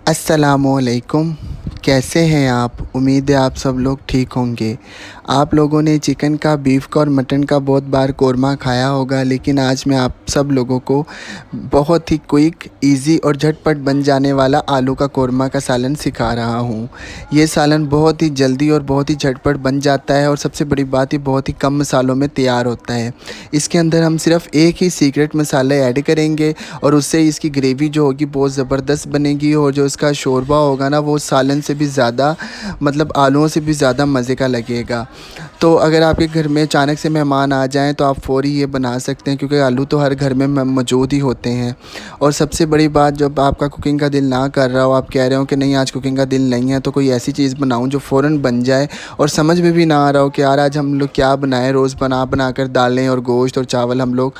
अस्सलामुअलैकुम। कैसे हैं आप? उम्मीद है आप सब लोग ठीक होंगे। आप लोगों ने चिकन का, बीफ का और मटन का बहुत बार कोरमा खाया होगा, लेकिन आज मैं आप सब लोगों को बहुत ही क्विक, इजी और झटपट बन जाने वाला आलू का कोरमा का सालन सिखा रहा हूँ। ये सालन बहुत ही जल्दी और बहुत ही झटपट बन जाता है और सबसे बड़ी बात, ये बहुत ही कम मसालों में तैयार होता है। इसके अंदर हम सिर्फ एक ही सीक्रेट मसाला ऐड करेंगे और उससे इसकी ग्रेवी जो होगी बहुत ज़बरदस्त बनेगी और जो इसका शोरबा होगा ना, वो सालन से भी ज़्यादा, मतलब आलूओं से भी ज़्यादा मज़े का लगेगा। तो अगर आपके घर में अचानक से मेहमान आ जाएं तो आप फ़ौरी ये बना सकते हैं, क्योंकि आलू तो हर घर में मौजूद ही होते हैं। और सबसे बड़ी बात, जब आपका कुकिंग का दिल ना कर रहा हो, आप कह रहे हो कि नहीं आज कुकिंग का दिल नहीं है, तो कोई ऐसी चीज़ बनाऊं जो फ़ौरन बन जाए और समझ में भी ना आ रहा हो कि यार आज हम लोग क्या बनाएं, रोज़ बना कर दालें और गोश्त और चावल हम लोग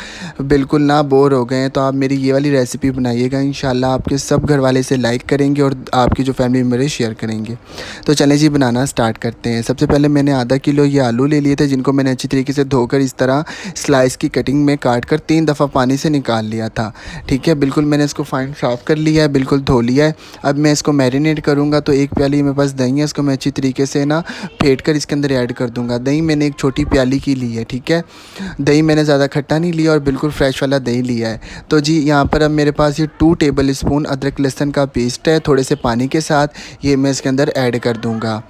बिल्कुल ना बोर हो गए हैं, तो आप मेरी ये वाली रेसिपी बनाइएगा। इंशाल्लाह आपके सब घर वाले इसे लाइक करेंगे और आपकी जो फैमिली मेम्बर शेयर करेंगे। तो चलें जी, बनाना स्टार्ट करते हैं। सबसे पहले मैंने आधा किलो ये आलू ले लिए थे, जिनको मैंने अच्छी तरीके से धोकर इस तरह स्लाइस की कटिंग में काट कर 3 दफ़ा पानी से निकाल लिया था। ठीक है, बिल्कुल मैंने इसको फाइन साफ़ कर लिया है, बिल्कुल धो लिया है। अब मैं इसको मैरिनेट करूँगा। तो एक प्याली मेरे पास दही है, इसको मैं अच्छी तरीके से ना फेंट कर इसके अंदर ऐड कर दूँगा। दही मैंने एक छोटी प्याली की ली है। ठीक है, दही मैंने ज़्यादा खट्टा नहीं लिया और बिल्कुल फ्रेश वाला दही लिया है। तो जी यहाँ पर अब मेरे पास ये 2 टेबल स्पून अदरक लहसुन का पेस्ट है, थोड़े से पानी के साथ ये मैं इसके अंदर ऐड कर दूँगा।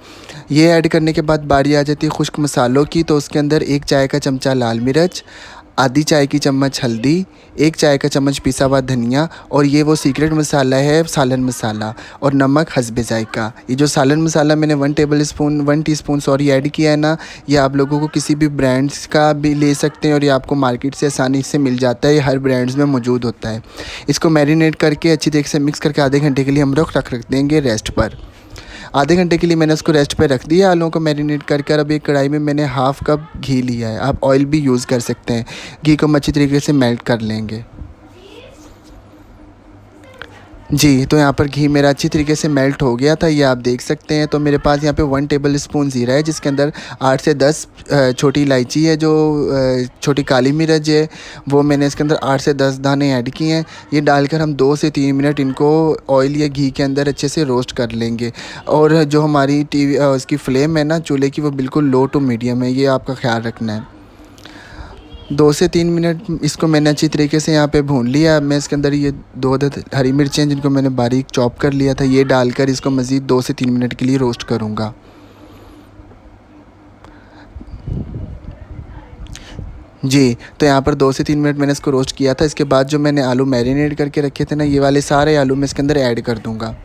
ये ऐड करने के बाद बारी आ जाती है खुश्क मसालों की। तो उसके अंदर 1 चाय का चमचा लाल मिर्च, आधी चाय की चम्मच हल्दी, 1 चाय का चम्मच पिसा हुआ धनिया और ये वो सीक्रेट मसाला है सालन मसाला, और नमक हस्बे जायका। ये जो सालन मसाला मैंने 1 टीस्पून सॉरी ऐड किया है ना, ये आप लोगों को किसी भी ब्रांड्स का भी ले सकते हैं और ये आपको मार्केट से आसानी से मिल जाता है। ये हर ब्रांड्स में मौजूद होता है। इसको मैरिनेट करके अच्छी तरीके से मिक्स करके आधे घंटे के लिए हम रख देंगे रेस्ट पर। आधे घंटे के लिए मैंने उसको रेस्ट पे रख दिया आलूओं को मैरिनेट करके। अब एक कढ़ाई में मैंने हाफ़ कप घी लिया है, आप ऑयल भी यूज़ कर सकते हैं। घी को हम अच्छी तरीके से मेल्ट कर लेंगे। जी, तो यहाँ पर घी मेरा अच्छी तरीके से मेल्ट हो गया था, ये आप देख सकते हैं। तो मेरे पास यहाँ पे 1 टेबल स्पून ज़ीरा है, जिसके अंदर 8 से 10 छोटी इलायची है, जो छोटी काली मिर्च है, वो मैंने इसके अंदर 8 से 10 दाने ऐड किए हैं। ये डालकर हम 2 से 3 मिनट इनको ऑयल या घी के अंदर अच्छे से रोस्ट कर लेंगे। और जो हमारी उसकी फ्लेम है ना चूल्हे की, वो बिल्कुल लो टू मीडियम है, ये आपका ख्याल रखना है। 2 से 3 मिनट इसको मैंने अच्छी तरीके से यहाँ पे भून लिया। अब मैं इसके अंदर ये 2 अदद हरी मिर्चें, जिनको मैंने बारीक चॉप कर लिया था, ये डालकर इसको मज़ीद 2 से 3 मिनट के लिए रोस्ट करूँगा। जी, तो यहाँ पर 2 से 3 मिनट मैंने इसको रोस्ट किया था। इसके बाद जो मैंने आलू मैरिनेट करके रखे थे ना, ये वाले सारे आलू मैं इसके अंदर ऐड कर दूँगा।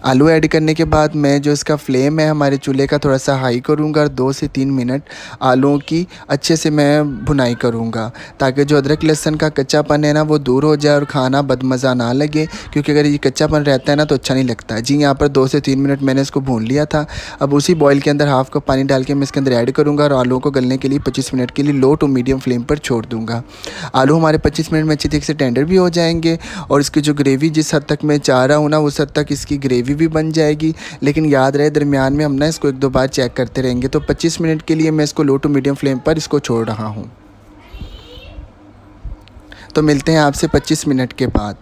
आलू ऐड करने के बाद मैं जो इसका फ्लेम है हमारे चूल्हे का थोड़ा सा हाई करूँगा और 2 से 3 मिनट आलूओं की अच्छे से मैं भुनाई करूँगा, ताकि जो अदरक लहसुन का कच्चापन है ना वो दूर हो जाए और खाना बदमज़ा ना लगे, क्योंकि अगर ये कच्चापन रहता है ना तो अच्छा नहीं लगता है। जी यहाँ पर 2 से 3 मिनट मैंने इसको भून लिया था। अब उसी बॉयल के अंदर हाफ़ कप पानी डाल के मैं इसके अंदर ऐड करूँगा और आलूओं को गलने के लिए 25 मिनट के लिए लो टू मीडियम फ्लेम पर छोड़ दूँगा। आलू हमारे 25 मिनट में अच्छी तरीके से टेंडर भी हो जाएंगे और इसकी जो ग्रेवी जिस हद तक मैं चाह रहा हूँ ना, उस हद तक इसकी ग्रेवी भी बन जाएगी। लेकिन याद रहे दरमियान में हम ना इसको 1-2 बार चेक करते रहेंगे। तो 25 मिनट के लिए मैं इसको लो टू मीडियम फ्लेम पर इसको छोड़ रहा हूँ। तो मिलते हैं आपसे 25 मिनट के बाद।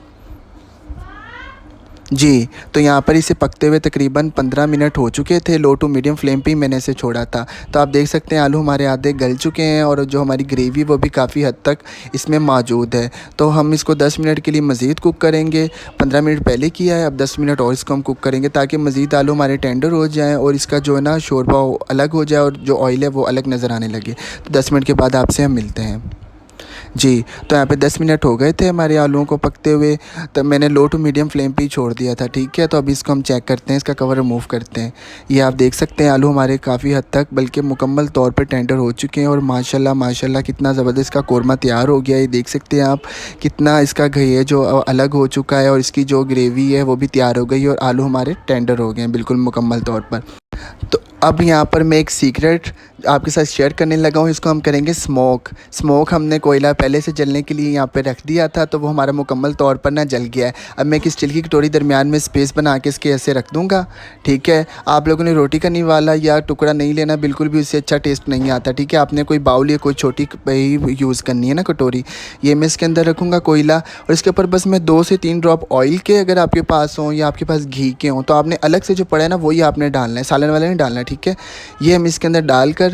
जी, तो यहाँ पर इसे पकते हुए तकरीबन 15 मिनट हो चुके थे। लो टू मीडियम फ्लेम पे ही मैंने इसे छोड़ा था। तो आप देख सकते हैं आलू हमारे आधे गल चुके हैं और जो हमारी ग्रेवी वो भी काफ़ी हद तक इसमें मौजूद है। तो हम इसको 10 मिनट के लिए मज़ीद कुक करेंगे। 15 मिनट पहले किया है, अब 10 मिनट और इसको हम कुक करेंगे, ताकि मज़ीद आलू हमारे टेंडर हो जाएँ और इसका जो है ना शोरबा अलग हो जाए और जो ऑयल है वो अलग नज़र आने लगे। तो 10 मिनट के बाद आपसे हम मिलते हैं। जी, तो यहाँ पे 10 मिनट हो गए थे हमारे आलूओं को पकते हुए, तब मैंने लो टू मीडियम फ्लेम पे ही छोड़ दिया था। ठीक है, तो अभी इसको हम चेक करते हैं, इसका कवर रिमूव करते हैं। ये आप देख सकते हैं आलू हमारे काफ़ी हद तक बल्कि मुकम्मल तौर पे टेंडर हो चुके हैं और माशाल्लाह माशाल्लाह कितना ज़बरदस्त का कोरमा तैयार हो गया है। ये देख सकते हैं आप कितना इसका घी है जो अलग हो चुका है और इसकी जो ग्रेवी है वो भी तैयार हो गई और आलू हमारे टेंडर हो गए हैं बिल्कुल मुकम्मल तौर पर। तो अब यहाँ पर मैं एक सीक्रेट आपके साथ शेयर करने लगा हूँ। इसको हम करेंगे स्मोक हमने कोयला पहले से जलने के लिए यहाँ पे रख दिया था, तो वो हमारा मुकम्मल तौर पर ना जल गया है। अब मैं एक स्टील की कटोरी दरमियान में स्पेस बना के इसके ऐसे रख दूँगा। ठीक है, आप लोगों ने रोटी का निवाला या टुकड़ा नहीं लेना, बिल्कुल भी उससे अच्छा टेस्ट नहीं आता। ठीक है, आपने कोई बाउल या कोई छोटी यूज़ करनी है ना कटोरी। ये मैं इसके अंदर रखूँगा कोयला, और इसके ऊपर बस मैं 2 से 3 ड्रॉप ऑयल के, अगर आपके पास हों या आपके पास घी के हों, तो आपने अलग से जो पड़ा है ना वही आपने डालना है, सालन वाला नहीं डालना है। ठीक है, ये हम इसके अंदर डालकर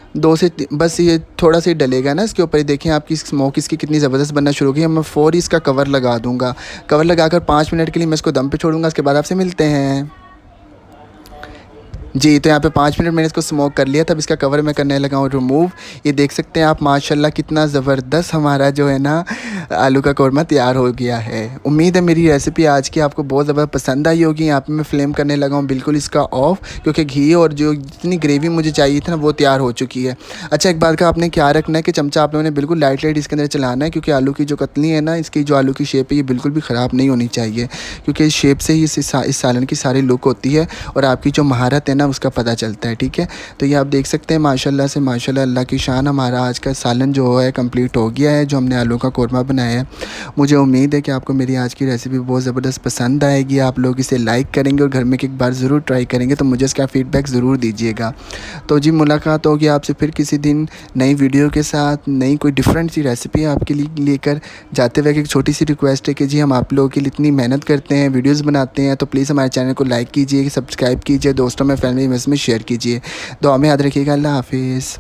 बस ये थोड़ा सा ही डलेगा ना इसके ऊपर। ही देखें आपकी स्मोक इसकी कितनी ज़बरदस्त बनना शुरू हो गई है। मैं फ़ौरी इसका कवर लगा दूँगा। कवर लगाकर 5 मिनट के लिए मैं इसको दम पे छोड़ूंगा। उसके बाद आपसे मिलते हैं। जी, तो यहाँ पे 5 मिनट मैंने इसको स्मोक कर लिया, तब इसका कवर मैं करने लगा हूँ रिमूव। ये देख सकते हैं आप माशाल्लाह कितना ज़बरदस्त हमारा जो है ना आलू का कौरमा तैयार हो गया है। उम्मीद है मेरी रेसिपी आज की आपको बहुत ज़बरदस्त पसंद आई होगी। यहाँ पे मैं फ्लेम करने लगा हूँ बिल्कुल इसका ऑफ, क्योंकि घी और जो जितनी ग्रेवी मुझे चाहिए थी ना वो तैयार हो चुकी है। अच्छा, एक बात का आपने क्या रखना है कि चमचा आप लोगों ने बिल्कुल लाइट इसके अंदर चलाना है, क्योंकि आलू की जो कतली है ना, इसकी जो आलू की शेप है ये बिल्कुल भी ख़राब नहीं होनी चाहिए, क्योंकि इस शेप से ही इस सालन की सारी लुक होती है और आपकी जो महारत है ना उसका पता चलता है। ठीक है, तो ये आप देख सकते हैं माशाल्लाह से माशाल्लाह, अल्लाह की शान, हमारा आज का सालन जो है कंप्लीट हो गया है, जो हमने आलू का कौरमा बनाया है। मुझे उम्मीद है कि आपको मेरी आज की रेसिपी बहुत ज़बरदस्त पसंद आएगी। आप लोग इसे लाइक करेंगे और घर में एक बार ज़रूर ट्राई करेंगे, तो मुझे इसका फ़ीडबैक ज़रूर दीजिएगा। तो जी, मुलाकात होगी आपसे फिर किसी दिन नई वीडियो के साथ, नई कोई डिफरेंट सी रेसिपी आपके लिए लेकर। जाते हुए एक छोटी सी रिक्वेस्ट है कि जी हम आप लोगों के लिए इतनी मेहनत करते हैं, वीडियोज़ बनाते हैं, तो प्लीज़ हमारे चैनल को लाइक कीजिए, सब्सक्राइब कीजिए, दोस्तों में फैमिली में शेयर कीजिए। दुआ में याद रखिएगा। अल्लाह हाफ़िज़।